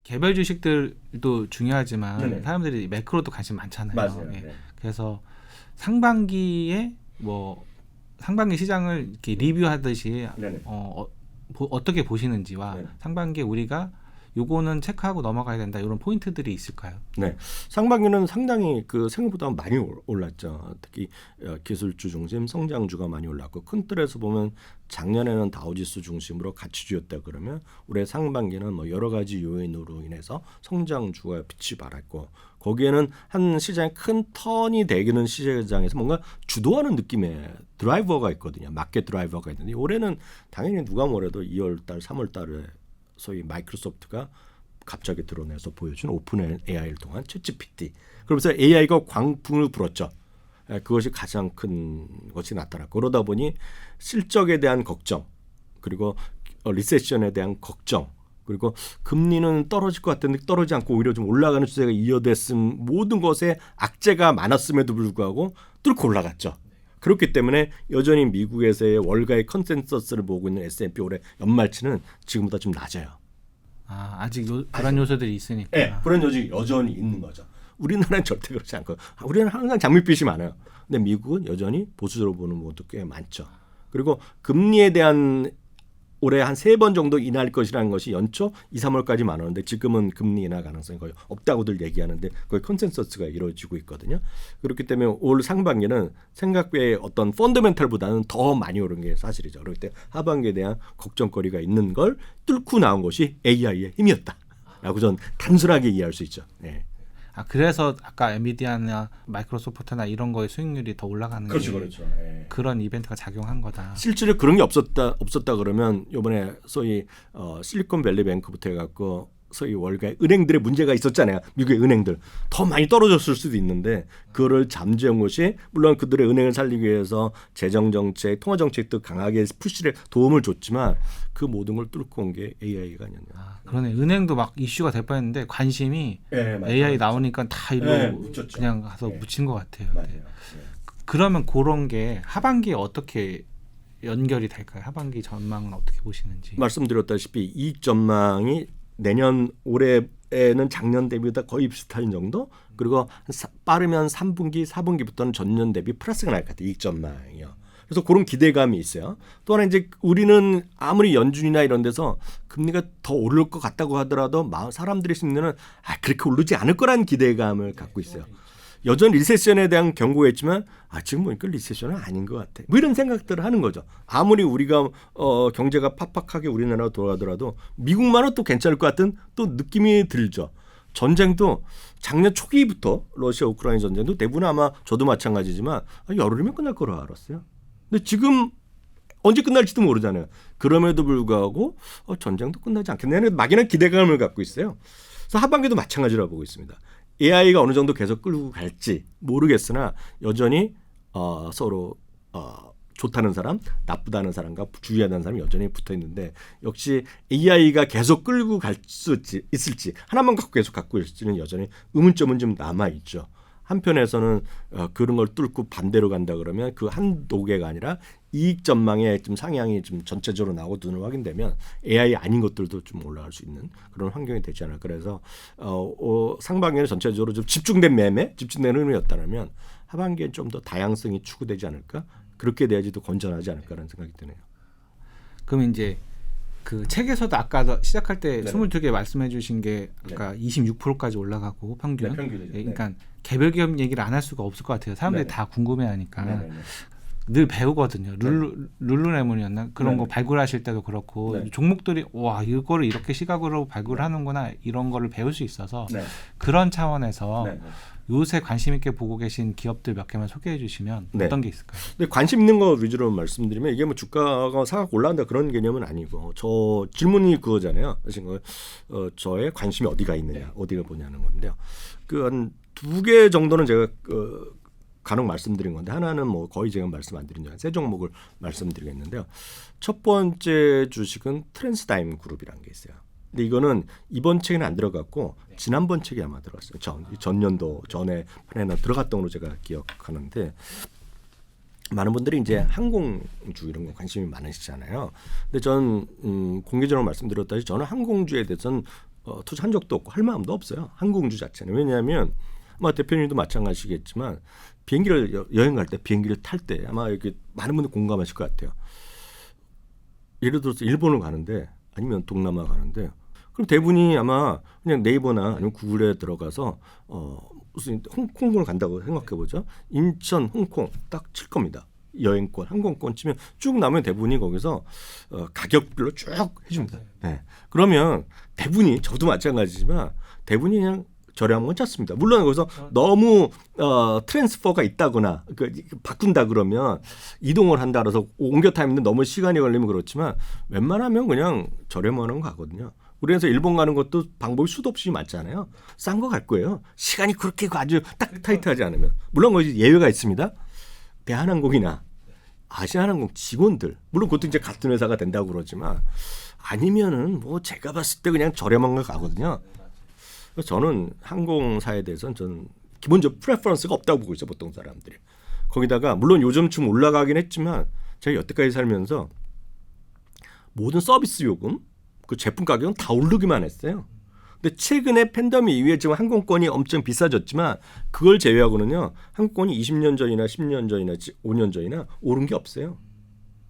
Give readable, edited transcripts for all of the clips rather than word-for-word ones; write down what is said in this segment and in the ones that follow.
개별 주식들도 중요하지만 네네. 사람들이 매크로도 관심 많잖아요. 맞아요. 예. 네. 그래서 상반기에 뭐 상반기 시장을 이렇게 리뷰하듯이 네네. 어떻게 보시는지와 네네. 상반기에 우리가 요거는 체크하고 넘어가야 된다 이런 포인트들이 있을까요? 네, 상반기는 상당히 그 생각보다 많이 올랐죠. 특히 기술주 중심 성장주가 많이 올랐고 큰 틀에서 보면 작년에는 다우지수 중심으로 가치주였다 그러면 올해 상반기는 뭐 여러 가지 요인으로 인해서 성장주가 빛이 발했고 거기에는 한 시장의 큰 턴이 되기는 시장에서 뭔가 주도하는 느낌의 드라이버가 있거든요. 마켓 드라이버가 있는데 올해는 당연히 누가 뭐래도 2월달, 3월달에 소위 마이크로소프트가 갑자기 드러내서 보여준 오픈 AI를 통한 챗GPT. 그러면서 AI가 광풍을 불었죠. 그것이 가장 큰 것이 나타났고 그러다 보니 실적에 대한 걱정 그리고 리세션에 대한 걱정 그리고 금리는 떨어질 것 같은데 떨어지지 않고 오히려 좀 올라가는 추세가 이어됐음 모든 것에 악재가 많았음에도 불구하고 뚫고 올라갔죠. 그렇기 때문에 여전히 미국에서의 월가의 컨센서스를 보고 있는 S&P 올해 연말치는 지금보다 좀 낮아요. 아직 불안 요소들이 있으니까. 네, 불안 요소가 여전히 있는 거죠. 우리나라는 절대 그렇지 않고 우리는 항상 장밋빛이 많아요. 근데 미국은 여전히 보수적으로 보는 것도 꽤 많죠. 그리고 금리에 대한 올해 한 3번 정도 인하할 것이라는 것이 연초 2, 3월까지 많았는데 지금은 금리 인하 가능성이 거의 없다고들 얘기하는데 거의 컨센서스가 이루어지고 있거든요. 그렇기 때문에 올 상반기는 생각외의 어떤 펀더멘털보다는 더 많이 오른 게 사실이죠. 그럴 때 하반기에 대한 걱정거리가 있는 걸 뚫고 나온 것이 AI의 힘이었다라고 전 단순하게 이해할 수 있죠. 네. 그래서 아까 엔비디아나 마이크로소프트나 이런 거의 수익률이 더 올라가는 그렇죠, 게 그렇죠. 네. 그런 이벤트가 작용한 거다. 실제로 그런 게 없었다 그러면 이번에 소위 실리콘밸리 뱅크부터 해갖고 소위 월가의 은행들의 문제가 있었잖아요. 미국의 은행들 더 많이 떨어졌을 수도 있는데 그거를 잠재운 것이 물론 그들의 은행을 살리기 위해서 재정 정책, 통화 정책도 강하게 푸시를 도움을 줬지만 그 모든 걸 뚫고 온 게 AI가 아니었냐. 그러네. 은행도 막 이슈가 될 뻔했는데 관심이 네, AI 나오니까 다 이리로 묻혔죠. 그냥 가서 네. 묻힌 것 같아요. 맞아요. 네. 그러면 그런 게 하반기에 어떻게 연결이 될까요? 하반기 전망은 어떻게 보시는지. 말씀드렸다시피 이익 전망이 내년 올해에는 작년 대비보다 거의 비슷한 정도 그리고 빠르면 3분기 4분기부터는 전년 대비 플러스가 날 것 같아요. 이익 전망이요. 그래서 그런 기대감이 있어요. 또 하나 이제 우리는 아무리 연준이나 이런 데서 금리가 더 오를 것 같다고 하더라도 사람들의 심리는 그렇게 오르지 않을 거라는 기대감을 갖고 있어요. 여전히 리세션에 대한 경고가 있지만 지금 보니까 리세션은 아닌 것 같아. 뭐 이런 생각들을 하는 거죠. 아무리 우리가 경제가 팍팍하게 우리나라로 돌아가더라도 미국만은 또 괜찮을 것 같은 또 느낌이 들죠. 전쟁도 작년 초기부터 러시아 우크라이나 전쟁도 대부분 아마 저도 마찬가지지만 열흘이면 끝날 거로 알았어요. 근데 지금 언제 끝날지도 모르잖아요. 그럼에도 불구하고 전쟁도 끝나지 않겠네. 막연한 기대감을 갖고 있어요. 그래서 하반기도 마찬가지라고 보고 있습니다. AI가 어느 정도 계속 끌고 갈지 모르겠으나 여전히 서로 좋다는 사람, 나쁘다는 사람과 주의해야 하는 사람이 여전히 붙어 있는데 역시 AI가 계속 끌고 갈 수 있을지 하나만 갖고 계속 갖고 있을지는 여전히 의문점은 좀 남아 있죠. 한편에서는 그런 걸 뚫고 반대로 간다 그러면 그 한 도개가 아니라 이익 전망의 좀 상향이 좀 전체적으로 나오고 눈으로 확인되면 AI 아닌 것들도 좀 올라갈 수 있는 그런 환경이 되지 않을까. 그래서 상반기에는 전체적으로 좀 집중된 매매, 집중된 흐름이었다면 하반기엔 좀 더 다양성이 추구되지 않을까. 그렇게 돼야지 더 건전하지 않을까라는 생각이 드네요. 그럼 이제 그 책에서도 아까 시작할 때 네네. 22개 말씀해 주신 게 아까 26%까지 올라가고 평균. 네, 평균이죠. 그러니까 개별 기업 얘기를 안 할 수가 없을 것 같아요. 사람들이 네네. 다 궁금해하니까. 네네네. 늘 배우거든요. 룰루레몬이었나? 그런 네네. 거 발굴하실 때도 그렇고 네. 종목들이 와 이거를 이렇게 시각으로 발굴하는구나 이런 거를 배울 수 있어서 네. 그런 차원에서 네. 요새 관심 있게 보고 계신 기업들 몇 개만 소개해 주시면 네. 어떤 게 있을까요? 근데 관심 있는 거 위주로 말씀드리면 이게 뭐 주가가 사각 올라간다 그런 개념은 아니고 저 질문이 그거잖아요. 하신 거 저의 관심이 어디가 있느냐, 어디가 뭐냐는 건데요. 그 한 2개 정도는 제가 간혹 말씀드린 건데 하나는 뭐 거의 제가 말씀 안 드린 세 종목을 말씀드리겠는데요. 첫 번째 주식은 트랜스다임 그룹이라는 게 있어요. 근데 이거는 이번 책에는 안 들어갔고 지난번 책에 아마 들어갔어요. 전년도 전에 판에는 들어갔던 걸로 제가 기억하는데 많은 분들이 이제 항공주 이런 거 관심이 많으시잖아요. 근데 전 공개적으로 말씀드렸다시피 저는 항공주에 대해서는 투자한 적도 없고 할 마음도 없어요. 항공주 자체는. 왜냐하면 아마 대표님도 마찬가지겠지만 비행기를 여행 갈 때 비행기를 탈 때 아마 이렇게 많은 분들 공감하실 것 같아요. 예를 들어서 일본을 가는데 아니면 동남아 가는데 그럼 대부분이 아마 그냥 네이버나 아니면 구글에 들어가서 무슨 홍콩을 간다고 생각해 보죠. 인천, 홍콩 딱 칠 겁니다. 여행권, 항공권 치면 쭉 나면 대부분이 거기서 가격별로 쭉 해줍니다. 네. 그러면 대부분이 저도 마찬가지지만 대부분이 그냥 저렴한 건 찾습니다. 물론 거기서 너무 트랜스퍼가 있다거나 바꾼다 그러면 이동을 한다 그래서 옮겨 타는데 너무 시간이 걸리면 그렇지만 웬만하면 그냥 저렴한 거 가거든요. 우리에서 일본 가는 것도 방법이 수도 없이 많잖아요. 싼 거 갈 거예요. 시간이 그렇게 아주 딱 타이트하지 않으면. 물론 거기 예외가 있습니다. 대한항공이나 아시아항공 직원들 물론 그것도 이제 같은 회사가 된다고 그러지만 아니면은 뭐 제가 봤을 때 그냥 저렴한 거 가거든요. 그래서 저는 항공사에 대해서는 저는 기본적으로 프레퍼런스가 없다고 보고 있어요. 보통 사람들이. 거기다가 물론 요즘 좀 올라가긴 했지만 제가 여태까지 살면서 모든 서비스 요금 그 제품 가격은 다 오르기만 했어요. 근데 최근에 팬데믹 이후에 지금 항공권이 엄청 비싸졌지만 그걸 제외하고는요. 항공권이 20년 전이나 10년 전이나 5년 전이나 오른 게 없어요.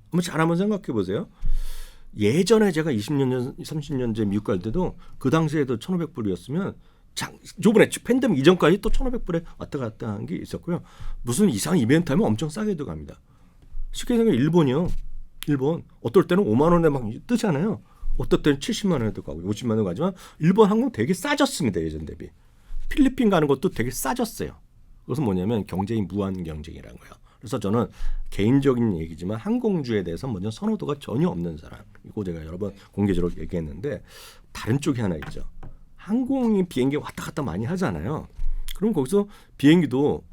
한번 잘 한번 생각해 보세요. 예전에 제가 20년 전, 30년 전 미국 갈 때도 그 당시에도 1,500불이었으면 요번에 팬데믹 이전까지 또 1,500불에 왔다 갔다 한 게 있었고요. 무슨 이상한 이벤트 하면 엄청 싸게도 갑니다. 쉽게 생각해 일본이요. 일본 어떨 때는 5만 원에 막 뜨잖아요. 어떨 때는 70만 원에도 가고 50만 원 가지만 일본 항공 되게 싸졌습니다. 예전 대비. 필리핀 가는 것도 되게 싸졌어요. 그것은 뭐냐면 경쟁이 무한 경쟁이라는 거예요. 그래서 저는 개인적인 얘기지만 항공주에 대해서 먼저 선호도가 전혀 없는 사람. 이거 제가 여러 번 공개적으로 얘기했는데 다른 쪽이 하나 있죠. 항공이 비행기 왔다 갔다 많이 하잖아요. 그럼 거기서 비행기도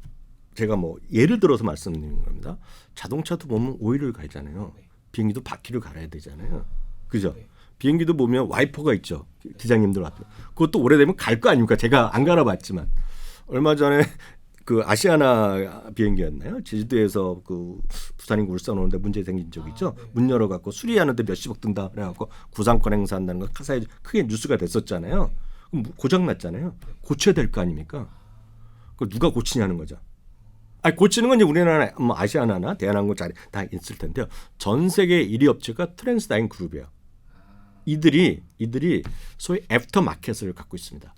제가 뭐 예를 들어서 말씀드리는 겁니다. 자동차도 보면 오일을 갈잖아요. 비행기도 바퀴를 갈아야 되잖아요. 그죠? 비행기도 보면 와이퍼가 있죠. 기장님들 앞에. 그것도 오래되면 갈 거 아닙니까? 제가 안 갈아봤지만. 얼마 전에 그 아시아나 비행기였나요? 제주도에서 그 부산인구 울산 오는데 문제 생긴 적 있죠. 문 열어갖고 수리하는데 몇십억 든다 그래갖고 구상권 행사한다는 거 카사에 크게 뉴스가 됐었잖아요. 그럼 고장 났잖아요. 고쳐야 될 거 아닙니까? 그걸 누가 고치냐는 거죠. 아니, 고치는 건 이제 우리나라 뭐 아시아나나 대한항공 다 있을 텐데요. 전 세계 1위 업체가 트랜스다인 그룹이에요. 이들이 소위 애프터 마켓을 갖고 있습니다.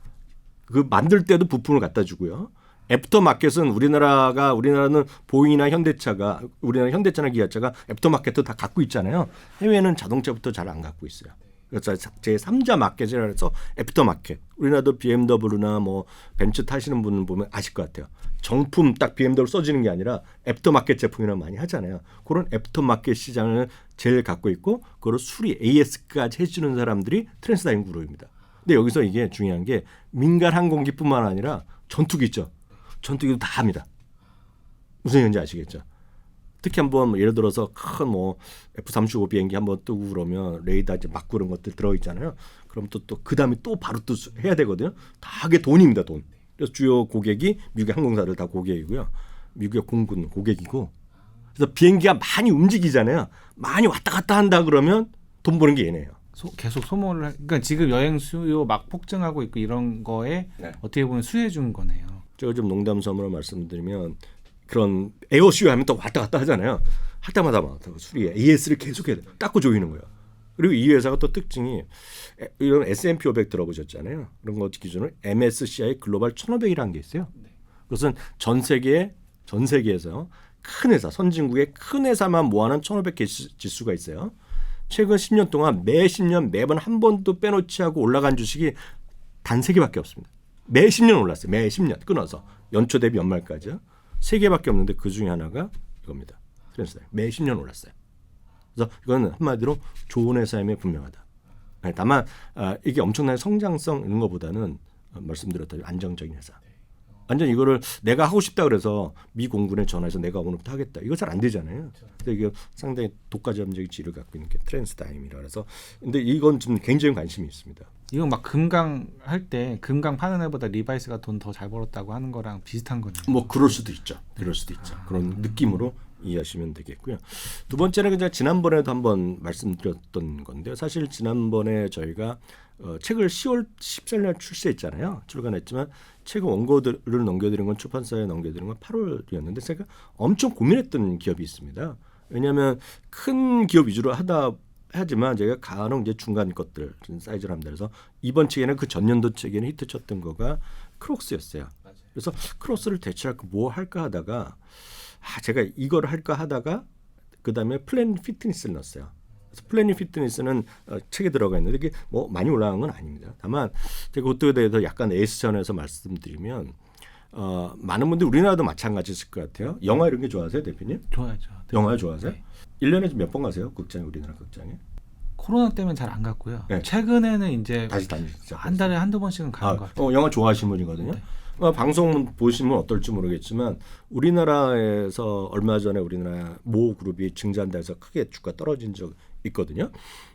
그 만들 때도 부품을 갖다 주고요. 애프터 마켓은 우리나라는 보잉이나 현대차나 기아차가 애프터 마켓도 다 갖고 있잖아요. 해외는 자동차부터 잘 안 갖고 있어요. 그래서 제 3자 마켓이라 해서 애프터 마켓. 우리나라도 BMW나 뭐 벤츠 타시는 분 보면 아실 것 같아요. 정품 딱 BMW 써지는 게 아니라 애프터 마켓 제품이나 많이 하잖아요. 그런 애프터 마켓 시장을 제일 갖고 있고 그걸 수리 AS까지 해주는 사람들이 트랜스다인 그룹입니다. 근데 여기서 이게 중요한 게 민간 항공기뿐만 아니라 전투기 있죠. 전투기도 다 합니다. 무슨 얘기인지 아시겠죠? 특히 한번 예를 들어서 큰 뭐 F-35 비행기 한번 뜨고 그러면 레이더 이제 막 그런 것들 들어 있잖아요. 그럼 또 그 다음에 또 바로 또 해야 되거든요. 다 그게 돈입니다, 돈. 그래서 주요 고객이 미국의 항공사들 다 고객이고요. 미국의 공군 고객이고. 그래서 비행기가 많이 움직이잖아요. 많이 왔다 갔다 한다 그러면 돈 버는 게 얘네예요. 계속 소모를 그러니까 지금 여행 수요 막 폭증하고 있고 이런 거에 네. 어떻게 보면 수혜 준 거네요. 제가 좀 농담삼으로 말씀드리면 그런 에어쇼 하면 또 왔다 갔다 하잖아요. 할 때마다 막 수리에 AS를 계속해야 돼. 닦고 조이는 거예요. 그리고 이 회사가 또 특징이 이런 S&P 500 들어보셨잖아요. 그런 것 기준으로 MSCI 글로벌 1500이라는 게 있어요. 그것은 전 세계에서 큰 회사, 선진국의 큰 회사만 모아놓은 1500개 지수가 있어요. 최근 10년 동안 매 10년 매번 한 번도 빼놓지 않고 올라간 주식이 단 3개밖에 없습니다. 매 10년 올랐어요. 매 10년 끊어서 연초 대비 연말까지요. 3개밖에 없는데 그 중에 하나가 이겁니다. 트랜스다인. 매 10년 올랐어요. 그래서 이건 한마디로 좋은 회사임에 분명하다. 다만 이게 엄청나게 성장성 이런 것보다는 말씀드렸다시피 안정적인 회사. 완전 이거를 내가 하고 싶다 그래서 미 공군에 전화해서 내가 오늘부터 하겠다. 이거 잘 안 되잖아요. 근데 이게 상당히 독과점적인 지위를 갖고 있는 게 트랜스다임이라 그래서 근데 이건 좀 개인적인 관심이 있습니다. 이건 막 금강 할 때 금강 파는 애보다 리바이스가 돈 더 잘 벌었다고 하는 거랑 비슷한 거네요. 뭐 그럴 수도 있죠. 그런 느낌으로 이해하시면 되겠고요. 두 번째는 그냥 지난번에도 한번 말씀드렸던 건데요. 사실 지난번에 저희가 책을 10월 14일 출시했잖아요. 출간했지만 책 원고들을 넘겨드린 건 출판사에 넘겨드린 건 8월이었는데 제가 엄청 고민했던 기업이 있습니다. 왜냐하면 큰 기업 위주로 하지만 제가 간혹 이제 중간 것들 사이즈를 합니다. 그래서 이번 책에는 그 전년도 책에는 히트쳤던 거가 크록스였어요. 그래서 크록스를 대체할까 뭐 할까 하다가 제가 이걸 할까 하다가 그 다음에 플래닛 피트니스를 넣었어요. 그래서 플래닛 피트니스는 책에 들어가 있는데 이게 뭐 많이 올라간 건 아닙니다. 다만 제가 그것에 대해서 약간 S전에서 말씀드리면 많은 분들이 우리나라도 마찬가지일 것 같아요. 영화 이런 게 좋아하세요, 대표님? 좋아하죠. 영화 좋아하세요? 네. 1년에 몇 번 가세요? 극장에 우리나라 극장에? 코로나 때문에 잘 안 갔고요. 네. 최근에는 이제 다시 다니시죠? 한 달에 한두 번씩은 가는 것 같아요. 영화 좋아하시는 분이거든요. 네. 방송 보시면 어떨지 모르겠지만 우리나라에서 얼마 전에 우리나라 모 그룹이 증잔돼서 크게 주가 떨어진 적 있거든요.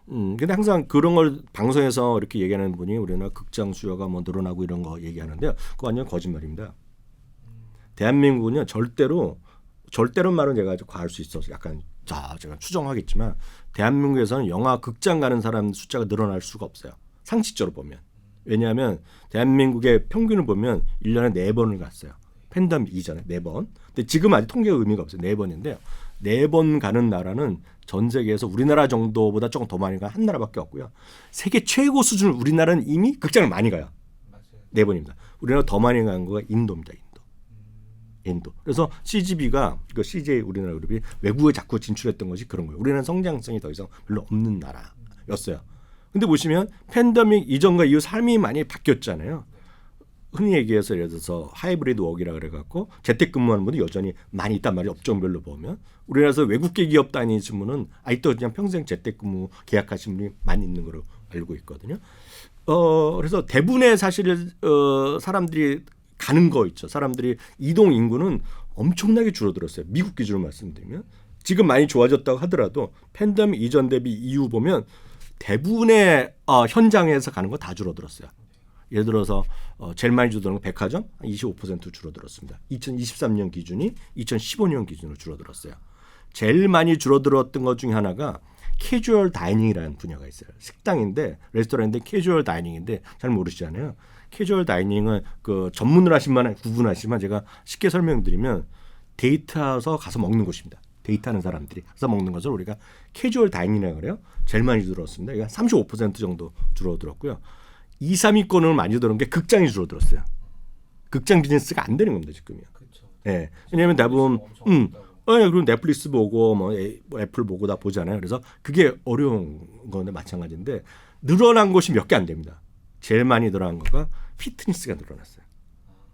근데 항상 그런 걸 방송에서 이렇게 얘기하는 분이 우리나라 극장 수요가 뭐 늘어나고 이런 거 얘기하는데요. 그거 완전 거짓말입니다. 대한민국은요 절대로 말은 제가 과할 수 있어서 약간 제가 추정하겠지만 대한민국에서는 영화 극장 가는 사람 숫자가 늘어날 수가 없어요. 상식적으로 보면. 왜냐하면 대한민국의 평균을 보면 1년에 4번을 갔어요. 팬데믹 이전에 4번. 근데 지금 아직 통계가 의미가 없어요. 4번인데요. 4번 가는 나라는 전 세계에서 우리나라 정도보다 조금 더 많이 가는 한 나라밖에 없고요. 세계 최고 수준 우리나라는 이미 극장을 많이 가요. 맞아요. 4번입니다. 우리나라 더 많이 가는 거가 인도입니다. 인도. 그래서 CGV가 그 CJ 우리나라 그룹이 외국에 자꾸 진출했던 것이 그런 거예요. 우리나라는 성장성이 더 이상 별로 없는 나라였어요. 근데 보시면 팬데믹 이전과 이후 삶이 많이 바뀌었잖아요. 흔히 얘기해서 예를 들어서 하이브리드 워크라 그래갖고 재택근무하는 분들 여전히 많이 있단 말이에요. 업종별로 보면 우리나라에서 외국계 기업 다니시는 분은 아직도 그냥 평생 재택근무 계약하신 분이 많이 있는 걸로 알고 있거든요. 그래서 대부분의 사실 사람들이 가는 거 있죠. 사람들이 이동 인구는 엄청나게 줄어들었어요. 미국 기준으로 말씀드리면 지금 많이 좋아졌다고 하더라도 팬데믹 이전 대비 이후 보면 대부분의 현장에서 가는 거 다 줄어들었어요. 예를 들어서 제일 많이 줄어드는 건 백화점 25% 줄어들었습니다. 2023년 기준이 2015년 기준으로 줄어들었어요. 제일 많이 줄어들었던 것 중에 하나가 캐주얼 다이닝이라는 분야가 있어요. 식당인데 레스토랑인데 캐주얼 다이닝인데 잘 모르시잖아요. 캐주얼 다이닝은 그 전문을 하시면 구분하시면 제가 쉽게 설명드리면 데이트해서 가서 먹는 곳입니다. 데이트하는 사람들이 가서 먹는 것을 우리가 캐주얼 다이닝이라고 그래요. 제일 많이 줄어들었습니다. 이게 35% 정도 줄어들었고요. 2, 3위권을 많이 줄어든 게 극장이 줄어들었어요. 극장 비즈니스가 안 되는 겁니다 지금요. 그렇죠. 네. 왜냐하면 대부분 그리고 넷플릭스 보고 뭐 애플 보고 다 보잖아요. 그래서 그게 어려운 건데 마찬가지인데 늘어난 곳이 몇 개 안 됩니다. 제일 많이 늘어난 거가 피트니스가 늘어났어요.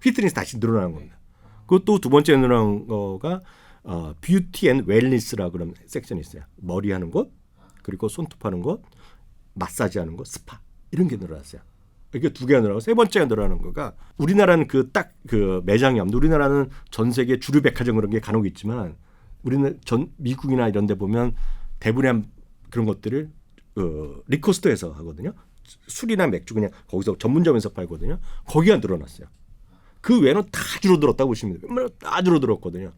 피트니스 다시 늘어나는 겁니다. 그것도 두 번째 늘어난 거가 뷰티 앤 웰니스라 그런 섹션이 있어요. 머리 하는 곳, 그리고 손톱 하는 곳, 마사지 하는 곳, 스파 이런 게 늘어났어요. 이게 두 개가 늘어나고 세 번째가 늘어나는 거가 우리나라는 그 딱 그 매장이 없는데 우리나라는 전 세계 주류 백화점 그런 게 간혹 있지만 우리는 미국이나 이런 데 보면 대부분의 그런 것들을 리코스토에서 하거든요. 술이나 맥주 그냥 거기서 전문점에서 팔거든요. 거기가 늘어났어요. 그 외에는 다 줄어들었다고 보시면 돼요. 다 줄어들었거든요.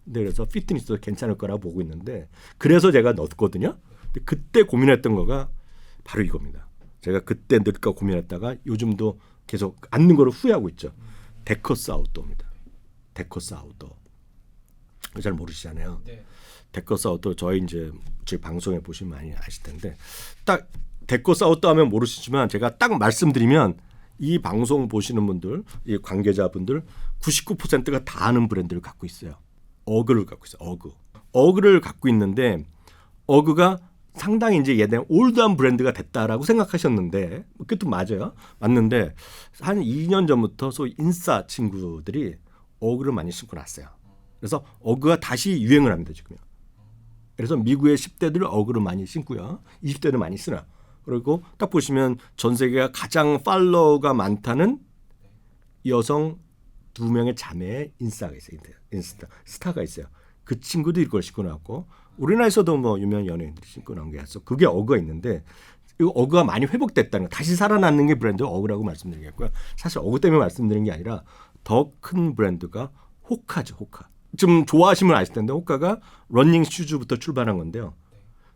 근데 그래서 피트니스도 괜찮을 거라고 보고 있는데 그래서 제가 넣었거든요. 근데 그때 고민했던 거가 바로 이겁니다. 제가 그때 넣을까 고민했다가 요즘도 계속 안 넣은 거를 후회하고 있죠. 데커스 아웃도어입니다. 데커스 아웃도어. 잘 모르시잖아요. 네. 데커스 아웃도어 저희 이제 제 방송에 보시면 많이 아실 텐데 딱 데커스 아웃도어 하면 모르시지만 제가 딱 말씀드리면 이 방송 보시는 분들, 이 관계자분들 99%가 다 아는 브랜드를 갖고 있어요. 어그를 갖고 있어요. 어그를 갖고 있는데 어그가 상당히 이제 얘네 올드한 브랜드가 됐다라고 생각하셨는데 그것도 맞아요. 맞는데 한 2년 전부터 소위 인싸 친구들이 어그를 많이 신고 났어요. 그래서 어그가 다시 유행을 합니다 지금요. 그래서 미국의 10대들 어그를 많이 신고요. 20대들 많이 쓰나. 그리고 딱 보시면 전 세계가 가장 팔로워가 많다는 여성 2명의 자매의 인싸가 있어요. 스타가 있어요. 그 친구도 이걸 신고 나왔고 우리나라에서도 뭐 유명한 연예인들이 신고 나온 게 있어. 그게 어그가 있는데 이 어그가 많이 회복됐다는 거. 다시 살아났는 게 브랜드 어그라고 말씀드리겠고요. 사실 어그 때문에 말씀드리는 게 아니라 더 큰 브랜드가 호카죠. 호카. 좀 좋아하시면 아실 텐데 호카가 러닝 슈즈부터 출발한 건데요.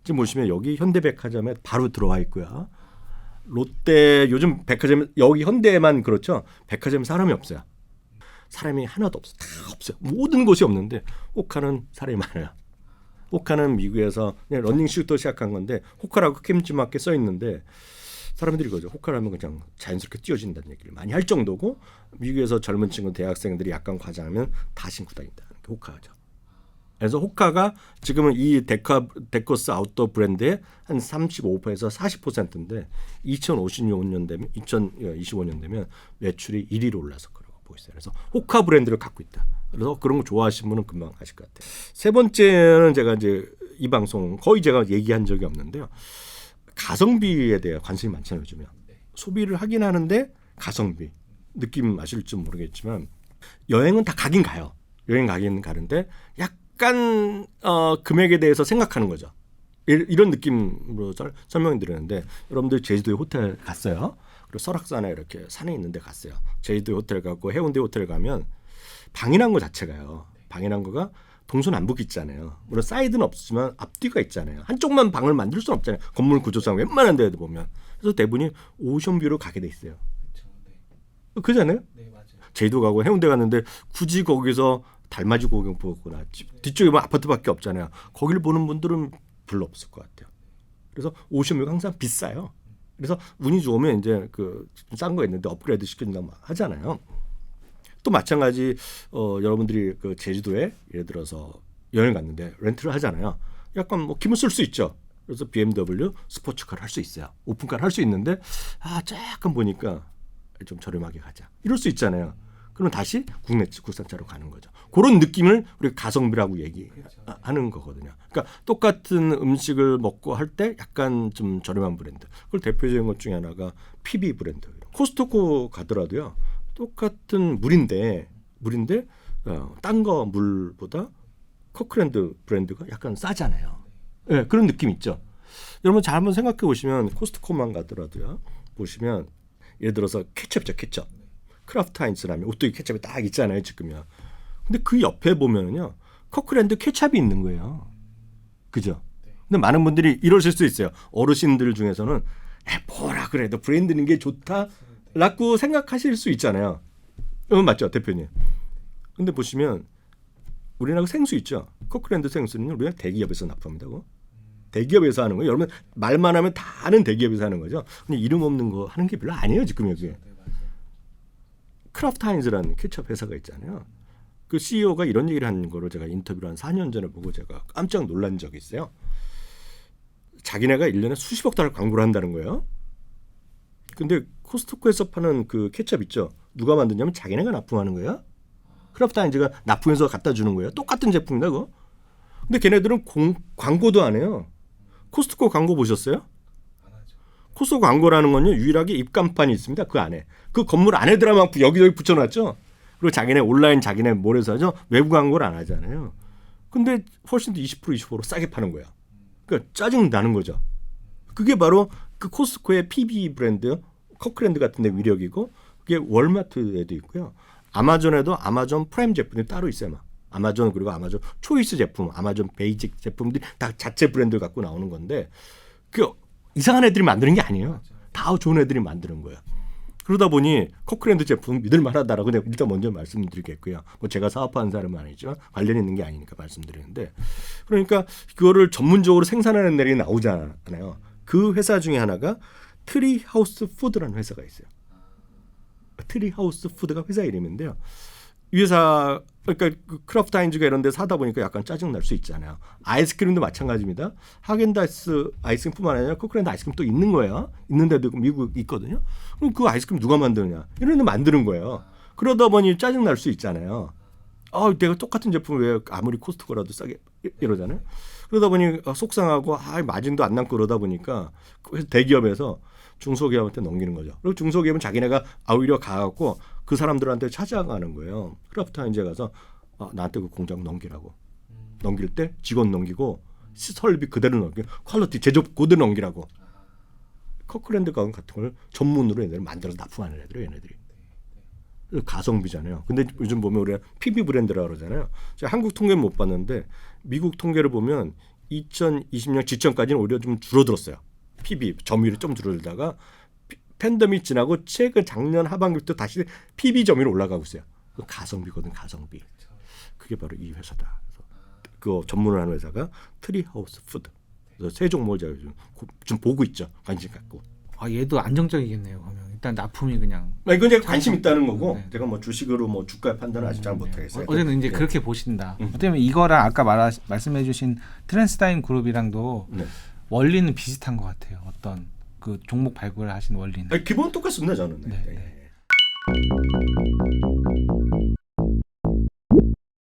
지금 보시면 여기 현대백화점에 바로 들어와 있고요. 롯데 요즘 백화점 여기 현대에만 그렇죠. 백화점 사람이 없어요. 사람이 하나도 없어. 다 없어요. 모든 곳이 없는데 호카는 사람이 많아요. 호카는 미국에서 그냥 러닝슈부터 시작한 건데 호카라고 큼지막하게 써 있는데 사람들이 그죠. 호카라면 그냥 자연스럽게 뛰어진다는 얘기를 많이 할 정도고 미국에서 젊은 친구 대학생들이 약간 과장하면 다 신고 다닌다는 게 호카죠. 그래서 호카가 지금은 이 데커스 아웃도어 브랜드의 한 35%에서 40%인데 2025년 되면 2025년 되면 매출이 1위로 올라설 거라고 보고 있어요. 그래서 호카 브랜드를 갖고 있다. 그래서 그런 거 좋아하시는 분은 금방 아실 것 같아요. 세 번째는 제가 이제 이 방송 거의 제가 얘기한 적이 없는데요. 가성비에 대해 관심이 많잖아요. 요즘에 소비를 하긴 하는데 가성비 느낌 아실지 모르겠지만 여행은 다 가긴 가요. 여행 가긴 가는데 약간 금액에 대해서 생각하는 거죠. 이런 느낌으로 설명을 드리는데 여러분들 제주도에 호텔 갔어요. 그리고 설악산에 이렇게 산에 있는 데 갔어요. 제주도에 호텔 가고 해운대 호텔 가면 방이란 거 자체가요. 방이란 거가 동서남북 있잖아요. 물론 사이드는 없지만 앞뒤가 있잖아요. 한쪽만 방을 만들 수는 없잖아요. 건물 구조상 웬만한 데도 보면. 그래서 대부분이 오션뷰로 가게 돼 있어요. 그렇죠. 네. 그잖아요. 네, 맞아요. 제주도 가고 해운대 갔는데 굳이 거기서 달맞이 구경 보거나 뒤쪽에 뭐 아파트밖에 없잖아요. 거기를 보는 분들은 별로 없을 것 같아요. 그래서 오션뷰가 항상 비싸요. 그래서 운이 좋으면 이제 그 싼 거 있는데 업그레이드 시킨다고 하잖아요. 또 마찬가지 여러분들이 그 제주도에 예를 들어서 여행 갔는데 렌트를 하잖아요. 약간 뭐 기분 쓸 수 있죠. 그래서 BMW 스포츠카를 할 수 있어요. 오픈카를 할 수 있는데 조금 보니까 좀 저렴하게 가자. 이럴 수 있잖아요. 그럼 다시 국산차로 가는 거죠. 그런 느낌을 우리가 가성비라고 얘기하는 거거든요. 그러니까 똑같은 음식을 먹고 할 때 약간 좀 저렴한 브랜드. 그걸 대표적인 것 중에 하나가 PB 브랜드. 코스트코 가더라도요. 똑같은 물인데 딴 거 물보다 커크랜드 브랜드가 약간 싸잖아요. 네, 그런 느낌 있죠. 여러분 잘 한번 생각해 보시면 코스트코만 가더라도요. 보시면 예를 들어서 케첩이죠. 케첩. 크라프트 하인츠라면 오뚜기 케첩이 딱 있잖아요. 지금요. 근데 그 옆에 보면은요. 커크랜드 케첩이 있는 거예요. 그죠? 근데 많은 분들이 이러실 수 있어요. 어르신들 중에서는 뭐라 그래도 브랜드는 게 좋다라고 생각하실 수 있잖아요. 맞죠, 대표님? 근데 보시면 우리나라 생수 있죠. 커크랜드 생수는 우리가 대기업에서 납품합니다. 대기업에서 하는 거예요. 여러분 말만 하면 다 아는 대기업에서 하는 거죠. 근데 이름 없는 거 하는 게 별로 아니에요. 지금 여기. 크라프트 하인즈라는 케첩 회사가 있잖아요. 그 CEO가 이런 얘기를 한 거로 제가 인터뷰를 한 4년 전에 보고 제가 깜짝 놀란 적이 있어요. 자기네가 1년에 수십억 달러 광고를 한다는 거예요. 근데 코스트코에서 파는 그 케첩 있죠. 누가 만드냐면 자기네가 납품하는 거예요. 크라프트 하인즈가 납품해서 갖다 주는 거예요. 똑같은 제품이다 그거. 근데 걔네들은 광고도 안 해요. 코스트코 광고 보셨어요? 코스트코 광고라는 건요. 유일하게 입간판이 있습니다. 그 안에. 그 건물 안에들만 여기저기 붙여놨죠. 그리고 자기네 온라인 자기네 몰에서 하죠. 외부 광고를 안 하잖아요. 근데 훨씬 더 20% 25% 싸게 파는 거야. 그러니까 짜증 나는 거죠. 그게 바로 그 코스트코의 PB 브랜드 커크랜드 같은 데 위력이고 그게 월마트에도 있고요. 아마존에도 아마존 프라임 제품이 따로 있어요. 막. 아마존 그리고 아마존 초이스 제품, 아마존 베이직 제품들이 다 자체 브랜드를 갖고 나오는 건데 그 이상한 애들이 만드는 게 아니에요. 다 좋은 애들이 만드는 거예요. 그러다 보니 커크랜드 제품 믿을만하다라고 내가 일단 먼저 말씀드리겠고요. 뭐 제가 사업하는 사람은 아니지만 관련 있는 게 아니니까 말씀드리는데 그러니까 그거를 전문적으로 생산하는 애들이 나오잖아요. 그 회사 중에 하나가 트리하우스 푸드라는 회사가 있어요. 트리하우스 푸드가 회사 이름인데요. 이 회사 그러니까 그 크라프트 하인즈가 이런 데 사다 보니까 약간 짜증 날 수 있잖아요. 아이스크림도 마찬가지입니다. 하겐다스 아이스크림뿐만 아니라 코크랜드 아이스크림 또 있는 거예요. 있는데도 미국 있거든요. 그럼 그 아이스크림 누가 만드느냐? 이런 데 만드는 거예요. 그러다 보니 짜증 날 수 있잖아요. 내가 똑같은 제품 왜 아무리 코스트코라도 싸게 이러잖아요. 그러다 보니 속상하고 마진도 안 남고 그러다 보니까 대기업에서 중소기업한테 넘기는 거죠. 그리고 중소기업은 자기네가 오히려 가갖고 그 사람들한테 찾아가는 거예요. 크라프트 하인즈에 가서 나한테 그 공장 넘기라고. 넘길 때 직원 넘기고 설비 그대로 넘기고 퀄리티 제조업 그대로 넘기라고. 커크랜드 가운 같은 걸 전문으로 얘네들 만들어서 납품하는 애들이 얘네들이. 가성비잖아요. 근데 요즘 보면 우리가 PB 브랜드라고 그러잖아요. 제가 한국 통계는 못 봤는데 미국 통계를 보면 2020년 직전까지는 오히려 좀 줄어들었어요. PB 점유율이 좀 줄어들다가 팬데믹 지나고 최근 작년 하반기부터 다시 PB 점유율 올라가고 있어요. 그 가성비거든, 가성비. 그게 바로 이 회사다. 그래서 그 전문을 하는 회사가 트리하우스 푸드. 그래서 세종몰 제가 좀 보고 있죠. 관심 갖고. 아 얘도 안정적이겠네요. 그러면 일단 납품이 그냥. 이건 제가 관심 있다는 거고 네. 제가 뭐 주식으로 뭐 주가 판단을 아직 잘 못하겠어요. 어제는 이제 네. 그렇게 보신다. 어쩌면 이거랑 아까 말씀해주신 트랜스타인 그룹이랑도 네. 원리는 비슷한 것 같아요. 어떤 그 종목 발굴하신 원리는. 기본 똑같습니다 저는. 네, 네. 네.